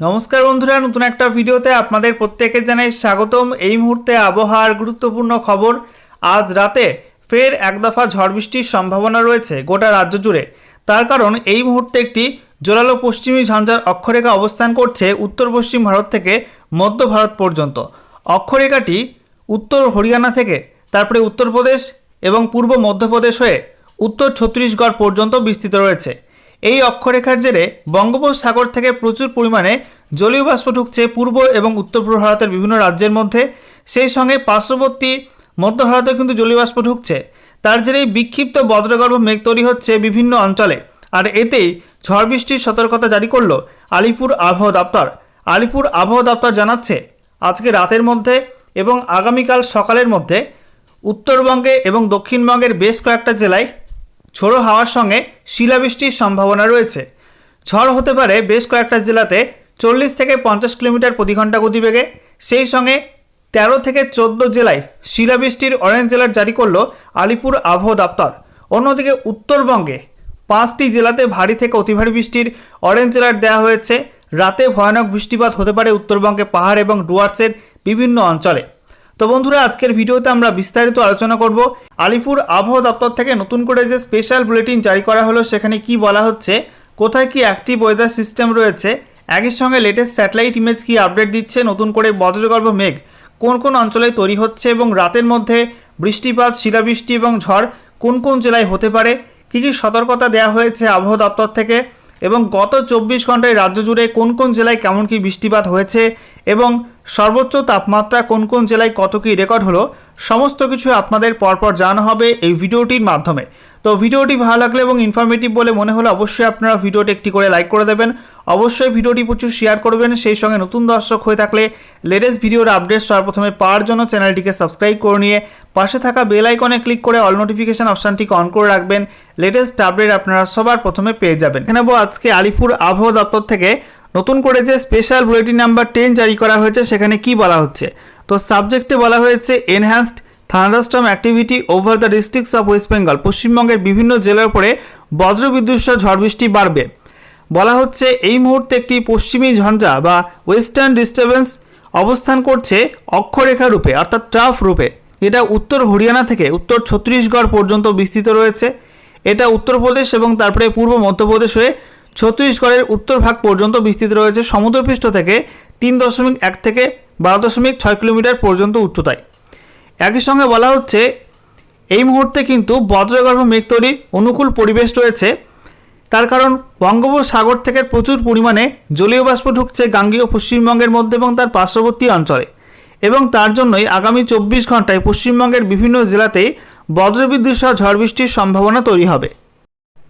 नमस्कार बंधुरा नतून एक भिडियोते आपनादेर प्रत्येके जानाई स्वागतम। এই মুহূর্তে আবহাওয়ার গুরুত্বপূর্ণ খবর। আজ রাতে ফের এক দফা ঝড় বৃষ্টির সম্ভাবনা রয়েছে গোটা রাজ্য জুড়ে। তার কারণ এই মুহূর্তে একটি জোরালো পশ্চিমী ঝঞ্ঝার অক্ষরেখা অবস্থান করছে উত্তর পশ্চিম ভারত থেকে মধ্য ভারত পর্যন্ত। অক্ষরেখাটি উত্তর হরিয়ানা থেকে তারপরে উত্তরপ্রদেশ এবং পূর্ব মধ্যপ্রদেশ হয়ে উত্তর ছত্তিশগড় পর্যন্ত বিস্তৃত রয়েছে। এই অক্ষরেখার জেরে বঙ্গোপসাগর থেকে প্রচুর পরিমাণে জলীয় বাষ্প ঢুকছে পূর্ব এবং উত্তর পূর্ব ভারতের বিভিন্ন রাজ্যের মধ্যে। সেই সঙ্গে পার্শ্ববর্তী মধ্য ভারতেও কিন্তু জলীয় বাষ্প ঢুকছে। তার জেরেই বিক্ষিপ্ত বজ্রগর্ভ মেঘ তৈরি হচ্ছে বিভিন্ন অঞ্চলে। আর এতেই ঝড় বৃষ্টির সতর্কতা জারি করলো আলিপুর আবহাওয়া দপ্তর। আলিপুর আবহাওয়া দপ্তর জানাচ্ছে আজকে রাতের মধ্যে এবং আগামীকাল সকালের মধ্যে উত্তরবঙ্গে এবং দক্ষিণবঙ্গের বেশ কয়েকটা জেলায় ঝোড়ো হাওয়ার সঙ্গে শিলাবৃষ্টির সম্ভাবনা রয়েছে। ঝড় হতে পারে বেশ কয়েকটা জেলাতে 40 থেকে 50 কিলোমিটার প্রতি ঘন্টা গতিবেগে। সেই সঙ্গে 13 থেকে 14 জেলায় শিলাবৃষ্টির অরেঞ্জ অ্যালার্ট জারি করলো আলিপুর আবহাওয়া দপ্তর। অন্যদিকে উত্তরবঙ্গে 5টি জেলাতে ভারী থেকে অতি ভারী বৃষ্টির অরেঞ্জ অ্যালার্ট দেওয়া হয়েছে। রাতে ভয়ানক বৃষ্টিপাত হতে পারে উত্তরবঙ্গে পাহাড় এবং ডুয়ার্সের বিভিন্ন অঞ্চলে। তো বন্ধুরা আজকের ভিডিওতে আমরা বিস্তারিত আলোচনা করব আলিপুর আবহাওয়া দপ্তর থেকে নতুন করে যে স্পেশাল বুলেটিন জারি করা হলো সেখানে কি বলা হচ্ছে, কোথায় কি অ্যাক্টিভ ওয়েদার সিস্টেম রয়েছে, একই সঙ্গে লেটেস্ট স্যাটেলাইট ইমেজ কি আপডেট দিচ্ছে, নতুন করে বজ্রগর্ভ মেঘ কোন কোন অঞ্চলে তৈরি হচ্ছে এবং রাতের মধ্যে বৃষ্টিপাত শিলাবৃষ্টি এবং ঝড় কোন কোন জেলায় হতে পারে, কী কী সতর্কতা দেওয়া হয়েছে আবহাওয়া দপ্তর থেকে এবং গত 24 ঘন্টায় রাজ্য জুড়ে কোন কোন জেলায় কেমন কি বৃষ্টিপাত হয়েছে এবং সর্বোচ্চ তাপমাত্রা কোন কোন জেলায় কত কী রেকর্ড হলো, সমস্ত কিছু আপনাদের পরপর জানানো হবে এই ভিডিওটির মাধ্যমে। তো ভিডিওটি ভালো লাগলে এবং ইনফরমেটিভ বলে মনে হলে অবশ্যই আপনারা ভিডিওটি একটি করে লাইক করে দেবেন। অবশ্যই ভিডিওটি প্রচুর শেয়ার করবেন। সেই সঙ্গে নতুন দর্শক হয়ে থাকলে লেটেস্ট ভিডিওর আপডেট সর্বপ্রথমে পাওয়ার জন্য চ্যানেলটিকে সাবস্ক্রাইব করে নিয়ে পাশে থাকা বেল আইকনে ক্লিক করে অল নোটিফিকেশন অপশানটিকে অন করে রাখবেন। লেটেস্ট আপডেট আপনারা সবার প্রথমে পেয়ে যাবেন। এখানে আজকে আলিপুর আবহাওয়া দপ্তর থেকে নতুন করে যে স্পেশাল বুলেটিন নাম্বার 10 জারি করা হয়েছে সেখানে কি বলা হচ্ছে। তো সাবজেক্টে বলা হয়েছে enhanced thunderstorm activity over the districts of West Bengal. পশ্চিমবঙ্গের বিভিন্ন জেলার উপরে বজ্রবিদ্যুৎ সহ ঝড় বৃষ্টি বাড়বে। বলা হচ্ছে এই মুহূর্তে একটি পশ্চিমী ঝঞ্ঝা বা ওয়েস্টার্ন ডিস্টারবেন্স অবস্থান করছে অক্ষরেখা রূপে অর্থাৎ ট্রাফ রূপে। এটা উত্তর হরিয়ানা থেকে উত্তর ছত্তিশগড় পর্যন্ত বিস্তৃত রয়েছে। এটা উত্তরপ্রদেশ এবং তারপরে পূর্ব মধ্যপ্রদেশ হয়ে ছত্তিশগড়ের উত্তর ভাগ পর্যন্ত বিস্তৃত রয়েছে। সমুদ্রপৃষ্ঠ থেকে 3.1 থেকে 12.6 কিলোমিটার পর্যন্ত উচ্চতায়। একই সঙ্গে বলা হচ্ছে এই মুহূর্তে কিন্তু বজ্রগর্ভ মেঘ তৈরির অনুকূল পরিবেশ রয়েছে। তার কারণ বঙ্গোপসাগর থেকে প্রচুর পরিমাণে জলীয় বাষ্প ঢুকছে গাঙ্গেয় পশ্চিমবঙ্গের মধ্যে এবং তার পার্শ্ববর্তী অঞ্চলে এবং তার জন্যই আগামী 24 ঘন্টায় পশ্চিমবঙ্গের বিভিন্ন জেলাতেই বজ্রবিদ্যুৎ সহ ঝড় বৃষ্টির সম্ভাবনা তৈরি হবে।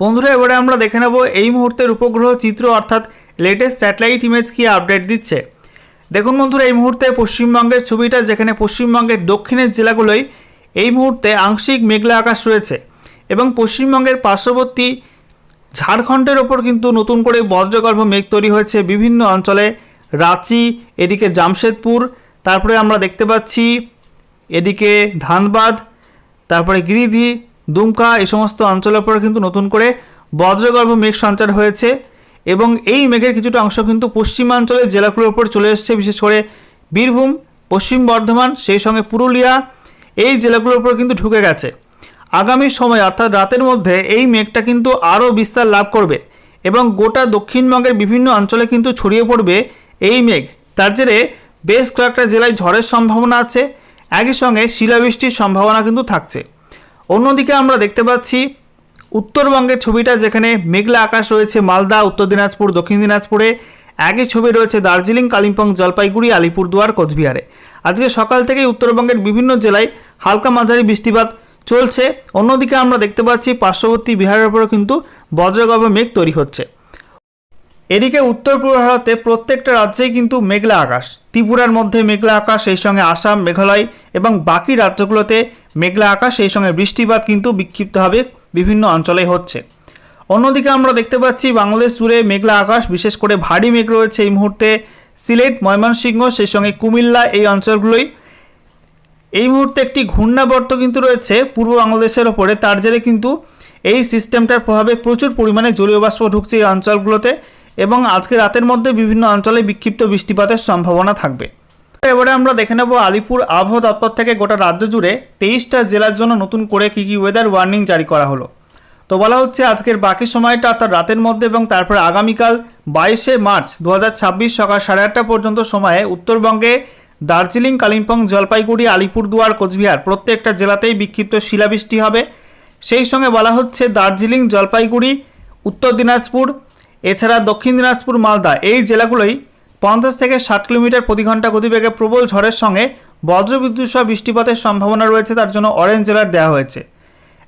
বন্ধুরা এবারে আমরা দেখে নেব এই মুহূর্তের উপগ্রহ চিত্র অর্থাৎ লেটেস্ট স্যাটেলাইট ইমেজ কি আপডেট দিচ্ছে। দেখুন বন্ধুরা এই মুহূর্তে পশ্চিমবঙ্গের ছবিটা, যেখানে পশ্চিমবঙ্গের দক্ষিণের জেলাগুলোই এই মুহূর্তে আংশিক মেঘলা আকাশ রয়েছে এবং পশ্চিমবঙ্গের পার্শ্ববর্তী ঝাড়খণ্ডের ওপর কিন্তু নতুন করে বজ্রগর্ভ মেঘ তৈরি হয়েছে বিভিন্ন অঞ্চলে। রাঁচি, এদিকে জামশেদপুর, তারপরে আমরা দেখতে পাচ্ছি এদিকে ধানবাদ, তারপরে গিরিধি, দুমকা, এই সমস্ত অঞ্চলের উপর কিন্তু নতুন করে বজ্রগর্ভ মেঘ সঞ্চার হয়েছে এবং এই মেঘের কিছুটা অংশ কিন্তু পশ্চিমাঞ্চলের জেলাগুলোর উপর চলে এসেছে, বিশেষ করে বীরভূম, পশ্চিম বর্ধমান, সেই সঙ্গে পুরুলিয়া, এই জেলাগুলোর উপর কিন্তু ঢুকে গেছে। আগামী সময় অর্থাৎ রাতের মধ্যে এই মেঘটা কিন্তু আরও বিস্তার লাভ করবে এবং গোটা দক্ষিণবঙ্গের বিভিন্ন অঞ্চলে কিন্তু ছড়িয়ে পড়বে এই মেঘ। তার জেরে বেশ কয়েকটা জেলায় ঝড়ের সম্ভাবনা আছে, একই সঙ্গে শিলাবৃষ্টির সম্ভাবনা কিন্তু থাকছে। অন্যদিকে আমরা দেখতে পাচ্ছি উত্তরবঙ্গের ছবিটা, যেখানে মেঘলা আকাশ রয়েছে মালদা, উত্তর দিনাজপুর, দক্ষিণ দিনাজপুরে। একই ছবি রয়েছে দার্জিলিং, কালিম্পং, জলপাইগুড়ি, আলিপুরদুয়ার, কোচবিহারে। আজকে সকাল থেকেই উত্তরবঙ্গের বিভিন্ন জেলায় হালকা মাঝারি বৃষ্টিপাত চলছে। অন্যদিকে আমরা দেখতে পাচ্ছি পার্শ্ববর্তী বিহারের উপরও কিন্তু বজ্রগর্ভ মেঘ তৈরি হচ্ছে। এদিকে উত্তর পূর্ব ভারতে প্রত্যেকটা রাজ্যেই কিন্তু মেঘলা আকাশ। ত্রিপুরার মধ্যে মেঘলা আকাশ, সেই সঙ্গে আসাম, মেঘালয় এবং বাকি রাজ্যগুলোতে মেঘলা আকাশ, সেই সঙ্গে বৃষ্টিপাত কিন্তু বিক্ষিপ্তভাবে বিভিন্ন অঞ্চলে হচ্ছে। অন্যদিকে আমরা দেখতে পাচ্ছি বাংলাদেশ জুড়ে মেঘলা আকাশ, বিশেষ করে ভারী মেঘ রয়েছে এই মুহূর্তে সিলেট, ময়মনসিংহ, সেই সঙ্গে কুমিল্লা, এই অঞ্চলগুলোই। এই মুহূর্তে একটি ঘূর্ণাবর্ত কিন্তু রয়েছে পূর্ব বাংলাদেশের ওপরে। তার জেরে কিন্তু এই সিস্টেমটার প্রভাবে প্রচুর পরিমাণে জলীয় বাষ্প ঢুকছে এই অঞ্চলগুলোতে এবং আজকে রাতের মধ্যে বিভিন্ন অঞ্চলে বিক্ষিপ্ত বৃষ্টিপাতের সম্ভাবনা থাকবে। এবারে আমরা দেখে নেব আলিপুর আবহাওয়া দপ্তর থেকে গোটা রাজ্য জুড়ে 23টা জেলার জন্য নতুন করে কী কী ওয়েদার ওয়ার্নিং জারি করা হলো। তো বলা হচ্ছে আজকের বাকি সময়টা অর্থাৎ রাতের মধ্যে এবং তারপর আগামীকাল 22শে মার্চ 2026 সকাল 8:30 পর্যন্ত সময়ে উত্তরবঙ্গে দার্জিলিং, কালিম্পং, জলপাইগুড়ি, আলিপুরদুয়ার, কোচবিহার প্রত্যেকটা জেলাতেই বিক্ষিপ্ত শিলাবৃষ্টি হবে। সেই সঙ্গে বলা হচ্ছে দার্জিলিং, জলপাইগুড়ি, উত্তর দিনাজপুর এছাড়া দক্ষিণ দিনাজপুর, মালদা এই জেলাগুলোই 50 থেকে 60 কিলোমিটার প্রতি ঘন্টা গতিবেগে প্রবল ঝড়ের সঙ্গে বজ্রবিদ্যুৎ সহ বৃষ্টিপাতের সম্ভাবনা রয়েছে, তার জন্য অরেঞ্জ অ্যালার্ট দেওয়া হয়েছে।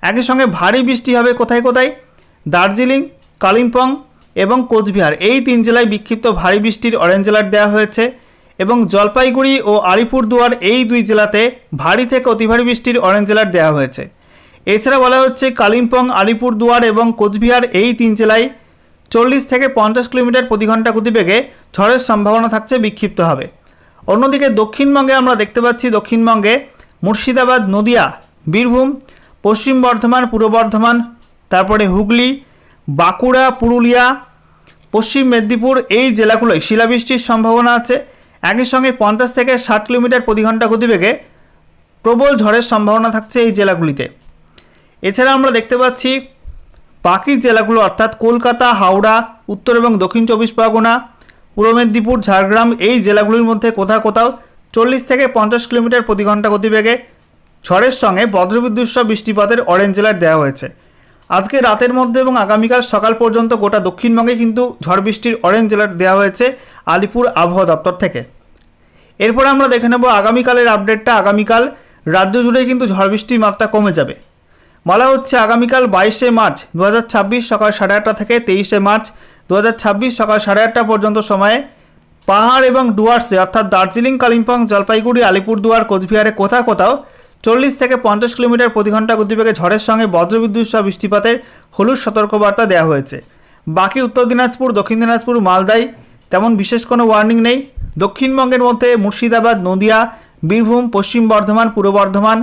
একই সঙ্গে ভারী বৃষ্টি হবে কোথায় কোথায়, দার্জিলিং, কালিম্পং এবং কোচবিহার এই 3 জেলায় বিক্ষিপ্ত ভারী বৃষ্টির অরেঞ্জ অ্যালার্ট দেওয়া হয়েছে এবং জলপাইগুড়ি ও আলিপুরদুয়ার এই 2 জেলাতে ভারী থেকে অতি ভারী বৃষ্টির অরেঞ্জ অ্যালার্ট দেওয়া হয়েছে। এছাড়া বলা হচ্ছে কালিম্পং, আলিপুরদুয়ার এবং কোচবিহার এই 3 জেলায় 40 থেকে 50 কিলোমিটার প্রতি ঘন্টা গতিবেগে ঝড়ের সম্ভাবনা থাকছে, বিক্ষিপ্ত হবে। অন্যদিকে দক্ষিণবঙ্গে আমরা দেখতে পাচ্ছি দক্ষিণবঙ্গে মুর্শিদাবাদ, নদিয়া, বীরভূম, পশ্চিম বর্ধমান, পূর্ব বর্ধমান, তারপরে হুগলি, বাঁকুড়া, পুরুলিয়া, পশ্চিম মেদিনীপুর এই জেলাগুলোয় শিলাবৃষ্টির সম্ভাবনা আছে। একই সঙ্গে 50 থেকে 60 কিলোমিটার প্রতি ঘন্টা গতিবেগে প্রবল ঝড়ের সম্ভাবনা থাকছে এই জেলাগুলিতে। এছাড়া আমরা দেখতে পাচ্ছি বাকি জেলাগুলো অর্থাৎ কলকাতা, হাওড়া, উত্তর এবং দক্ষিণ 24 পরগনা, পূর্ব মেদিনীপুর, ঝাড়গ্রাম এই জেলাগুলির মধ্যে কোথাও কোথাও 40 থেকে 50 কিলোমিটার প্রতি ঘন্টা গতিবেগে ঝড়ের সঙ্গে বজ্রবিদ্যুৎ সহ বৃষ্টিপাতের অরেঞ্জ অ্যালার্ট দেওয়া হয়েছে। আজকে রাতের মধ্যে এবং আগামীকাল সকাল পর্যন্ত গোটা দক্ষিণবঙ্গে কিন্তু ঝড় বৃষ্টির অরেঞ্জ অ্যালার্ট দেওয়া হয়েছে আলিপুর আবহাওয়া দপ্তর থেকে। এরপর আমরা দেখে নেব আগামীকালের আপডেটটা। আগামীকাল রাজ্য জুড়ে কিন্তু ঝড় বৃষ্টির মাত্রা কমে যাবে। বলা হচ্ছে আগামীকাল 22শে মার্চ 2026 সকাল 8:30 থেকে 23শে মার্চ 2026 সকাল 8:30 পর্যন্ত সময়ে পাহাড় এবং ডুয়ার্সে অর্থাৎ দার্জিলিং, কালিম্পং, জলপাইগুড়ি, আলিপুরদুয়ার, কোচবিহারে কোথাও কোথাও 40 থেকে 50 কিলোমিটার প্রতি ঘন্টা গতিবেগে ঝড়ের সঙ্গে বজ্রবিদ্যুৎ সহ বৃষ্টিপাতের হলুদ সতর্কবার্তা দেওয়া হয়েছে। বাকি উত্তর দিনাজপুর, দক্ষিণ দিনাজপুর, মালদায় তেমন বিশেষ কোনো ওয়ার্নিং নেই। দক্ষিণবঙ্গের মধ্যে মুর্শিদাবাদ, নদিয়া, বীরভূম, পশ্চিম বর্ধমান, পূর্ব বর্ধমান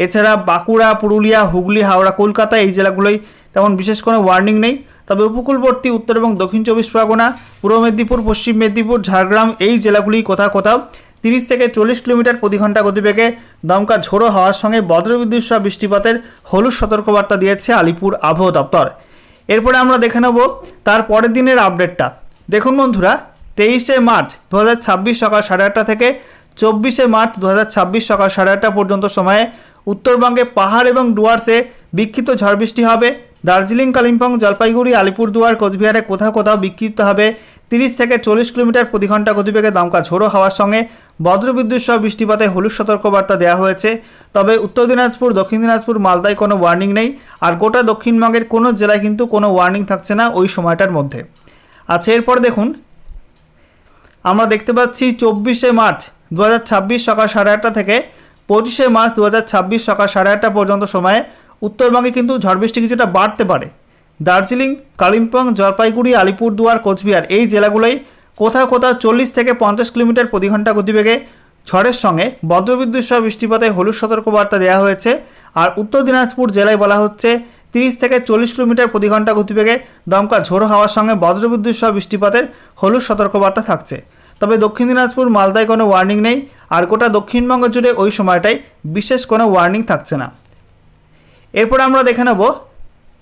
এছাড়া বাঁকুড়া, পুরুলিয়া, হুগলি, হাওড়া, কলকাতা এই জেলাগুলোই তেমন বিশেষ কোনো ওয়ার্নিং নেই। তবে উপকূলবর্তী উত্তর এবং দক্ষিণ 24 পরগনা, পূর্ব মেদিনীপুর, পশ্চিম মেদিনীপুর, ঝাড়গ্রাম এই জেলাগুলি কোথাও কোথাও 30 থেকে 40 কিলোমিটার প্রতি ঘন্টা গতিবেগে দমকা ঝোড়ো হওয়ার সঙ্গে বজ্রবিদ্যুৎ সহ বৃষ্টিপাতের হলুদ সতর্কবার্তা দিয়েছে আলিপুর আবহাওয়া দপ্তর। এরপরে আমরা দেখে নেব তার পরের দিনের আপডেটটা। দেখুন বন্ধুরা, 23শে মার্চ 2026 সকাল 8:30 থেকে 24শে মার্চ 2026 সকাল 8:30 পর্যন্ত সময়ে উত্তরবঙ্গে পাহাড় এবং ডুয়ার্সে বিক্ষিপ্ত ঝড় বৃষ্টি হবে। দার্জিলিং, কালিম্পং, জলপাইগুড়ি, আলিপুরদুয়ার, কোচবিহারে কোথাও কোথাও বিক্ষিপ্ত হবে 30 থেকে 40 কিলোমিটার প্রতি ঘন্টা গতিবেগে দমকা ঝোড়ো হওয়ার সঙ্গে বজ্রবিদ্যুৎ সহ বৃষ্টিপাতে হলুদ সতর্কবার্তা দেওয়া হয়েছে। তবে উত্তর দিনাজপুর, দক্ষিণ দিনাজপুর, মালদায় কোনো ওয়ার্নিং নেই। আর গোটা দক্ষিণবঙ্গের কোনো জেলায় কিন্তু কোনো ওয়ার্নিং থাকছে না ওই সময়টার মধ্যে। আচ্ছা, এরপর দেখুন আমরা দেখতে পাচ্ছি 24শে মার্চ 2026 সকাল 8:30 থেকে 25শে মার্চ 2026 সকাল 8:30 পর্যন্ত সময়ে উত্তরবঙ্গে কিন্তু ঝড় বৃষ্টি কিছুটা বাড়তে পারে। দার্জিলিং, কালিম্পং, জলপাইগুড়ি, আলিপুরদুয়ার, কোচবিহার এই জেলাগুলোই কোথাও কোথাও 40 থেকে 50 কিলোমিটার প্রতি ঘন্টা গতিবেগে ঝড়ের সঙ্গে বজ্রবিদ্যুৎ সহ বৃষ্টিপাতে হলুদ সতর্কবার্তা দেওয়া হয়েছে। আর উত্তর দিনাজপুর জেলায় বলা হচ্ছে 30 থেকে 40 কিলোমিটার প্রতি ঘন্টা গতিবেগে দমকা ঝোড়ো হওয়ার সঙ্গে বজ্রবিদ্যুৎ সহ বৃষ্টিপাতের হলুদ সতর্কবার্তা থাকছে। তবে দক্ষিণ দিনাজপুর, মালদায় কোনো ওয়ার্নিং নেই। আর গোটা দক্ষিণবঙ্গ জুড়ে ওই সময়টায় বিশেষ কোনো ওয়ার্নিং থাকছে না। এরপর আমরা দেখে নেব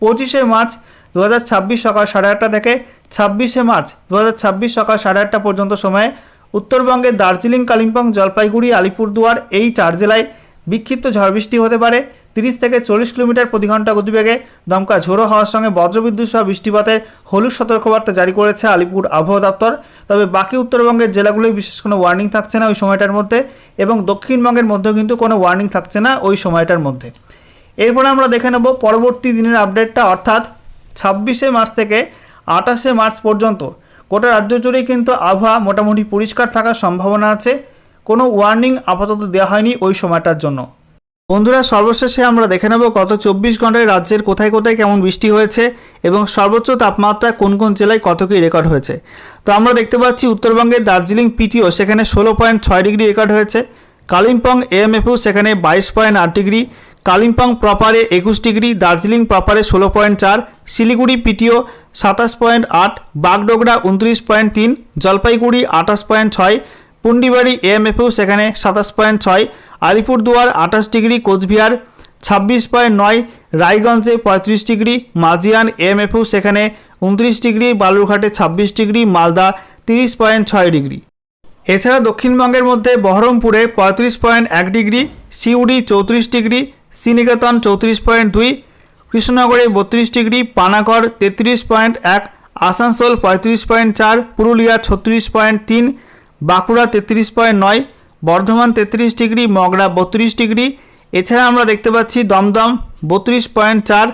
25শে মার্চ 2026 সকাল 8:30 থেকে 26শে মার্চ 2026 সকাল 8:30 পর্যন্ত সময়ে উত্তরবঙ্গে দার্জিলিং, কালিম্পং, জলপাইগুড়ি, আলিপুরদুয়ার এই 4 জেলায় বিক্ষিপ্ত ঝড় বৃষ্টি হতে পারে। 30 থেকে 40 কিলোমিটার প্রতি ঘন্টা গতিবেগে দমকা ঝোড়ো হওয়ার সঙ্গে বজ্রবিদ্যুৎ সহ বৃষ্টিপাতের হলুদ সতর্কবার্তা জারি করেছে আলিপুর আবহাওয়া দপ্তর। তবে বাকি উত্তরবঙ্গের জেলাগুলোয় বিশেষ কোনো ওয়ার্নিং থাকছে না ওই সময়টার মধ্যে এবং দক্ষিণবঙ্গের মধ্যেও কিন্তু কোনো ওয়ার্নিং থাকছে না ওই সময়টার মধ্যে। এরপর আমরা দেখে নেব পরবর্তী দিনের আপডেটটা, অর্থাৎ 26শে মার্চ থেকে 28শে মার্চ পর্যন্ত গোটা রাজ্য জুড়েই কিন্তু আবহাওয়া মোটামুটি পরিষ্কার থাকার সম্ভাবনা আছে। কোনো ওয়ার্নিং আপাতত দেওয়া হয়নি ওই সময়টার জন্য। বন্ধুরা, সর্বশেষে আমরা দেখে নেব গত 24 ঘন্টায় রাজ্যের কোথায় কোথায় কেমন বৃষ্টি হয়েছে এবং সর্বোচ্চ তাপমাত্রা কোন কোন জেলায় কত কী রেকর্ড হয়েছে। তো আমরা দেখতে পাচ্ছি উত্তরবঙ্গের দার্জিলিং পিটিও সেখানে 16.6 ডিগ্রি রেকর্ড হয়েছে। কালিম্পং এএমএফও সেখানে 22.8 ডিগ্রি, কালিম্পং প্রপারে 21 ডিগ্রি, দার্জিলিং প্রপারে 16.4, শিলিগুড়ি পিটিও 27.8, বাগডোগরা 29.3, জলপাইগুড়ি 28.6, পুন্ডিবাড়ি এএমএফও সেখানে 27.6, আলিপুরদুয়ার 28 ডিগ্রি, কোচবিহার 26.9, রায়গঞ্জে 35 ডিগ্রি, মাজিয়ান এএমএফও সেখানে 29 ডিগ্রি, বালুরঘাটে 26 ডিগ্রি, মালদা 30.6 ডিগ্রি। এছাড়া দক্ষিণবঙ্গের মধ্যে বহরমপুরে 35.1 ডিগ্রি, সিউড়ি 34 ডিগ্রি, শ্রীনিকেতন 34.2, কৃষ্ণনগরে 32 degree, Panagarh 33.1, Asansol 35.4, Purulia 36.3, Bankura 33.9, Bardhaman 33 degree, Magra 32 degree. এছাড়া আমরা দেখতে পাচ্ছি দমদম 32.4,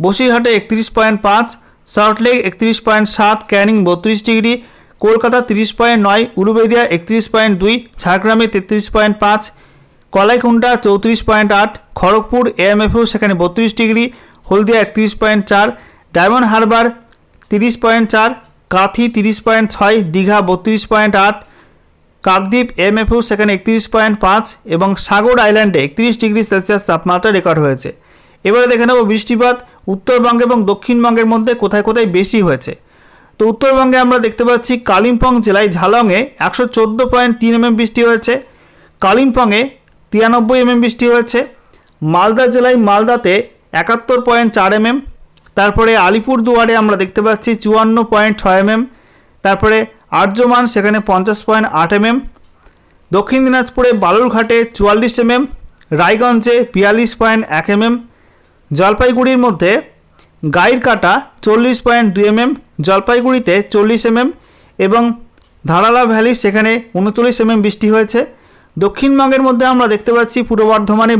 বসিরহাটে 31.5, Salt Lake 31.7, Canning 32 degree, Kolkata 30.9, Uluberia 31.2, ঝাড়গ্রামে 33.5, কলাইকুণ্ডা 34.8, খড়গপুর এএমএফও সেখানে 32 degree, Haldia 31.4, Diamond Harbour 30.4, Kanthi 30.6, Digha 32.8, Kakdwip AMFO সেখানে 31.5 এবং সাগর আইল্যান্ডে 31 ডিগ্রি সেলসিয়াস তাপমাত্রা রেকর্ড হয়েছে। এবারে দেখে নেব বৃষ্টিপাত উত্তরবঙ্গ এবং দক্ষিণবঙ্গের মধ্যে কোথায় কোথায় বেশি হয়েছে। তো উত্তরবঙ্গে আমরা দেখতে পাচ্ছি কালিম্পং জেলায় ঝালংয়ে 114.3 mm বৃষ্টি হয়েছে, কালিম্পংয়ে 93 mm বৃষ্টি হয়েছে, মালদা জেলায় মালদাতে 71.4 mm, তারপরে আলিপুরদুয়ারে আমরা দেখতে পাচ্ছি 54.6 mm, তারপরে আর্যমান সেখানে 50.8 mm, দক্ষিণ দিনাজপুরে বালুরঘাটে 44 mm, রায়গঞ্জে 42.1 mm, জলপাইগুড়ির মধ্যে গাইরকাটা 40.2 mm, জলপাইগুড়িতে 40 mm এবং ধারালা ভ্যালি সেখানে 39 mm বৃষ্টি হয়েছে। দক্ষিণবঙ্গের মধ্যে আমরা দেখতে পাচ্ছি পূর্ব বর্ধমানে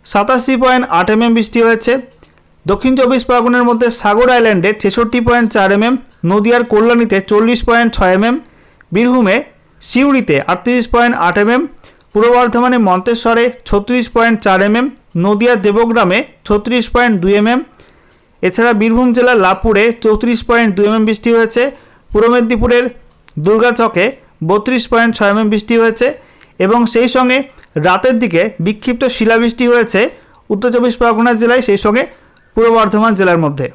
87.8 mm বৃষ্টি হয়েছে, দক্ষিণ চব্বিশ পরগনার মধ্যে সাগর আইল্যান্ডে 66.4 mm, নদিয়ার কল্যাণীতে 40.6 mm, বীরভূমে সিউড়িতে 38.8 mm, পূর্ব বর্ধমানে মন্তেশ্বরে 36.4 mm, নদিয়ার দেবগ্রামে 36.2 mm, এছাড়া বীরভূম জেলার লাভপুরে 34.2 mm বৃষ্টি হয়েছে, পূর্ব মেদিনীপুরের দুর্গাচকে 32.6 mm বৃষ্টি হয়েছে এবং সেই সঙ্গে রাতের দিকে বিক্ষিপ্ত শিলাবৃষ্টি হয়েছে উত্তর চব্বিশ পরগনা জেলায়, সেই সঙ্গে পূর্ব বর্ধমান জেলার মধ্যে।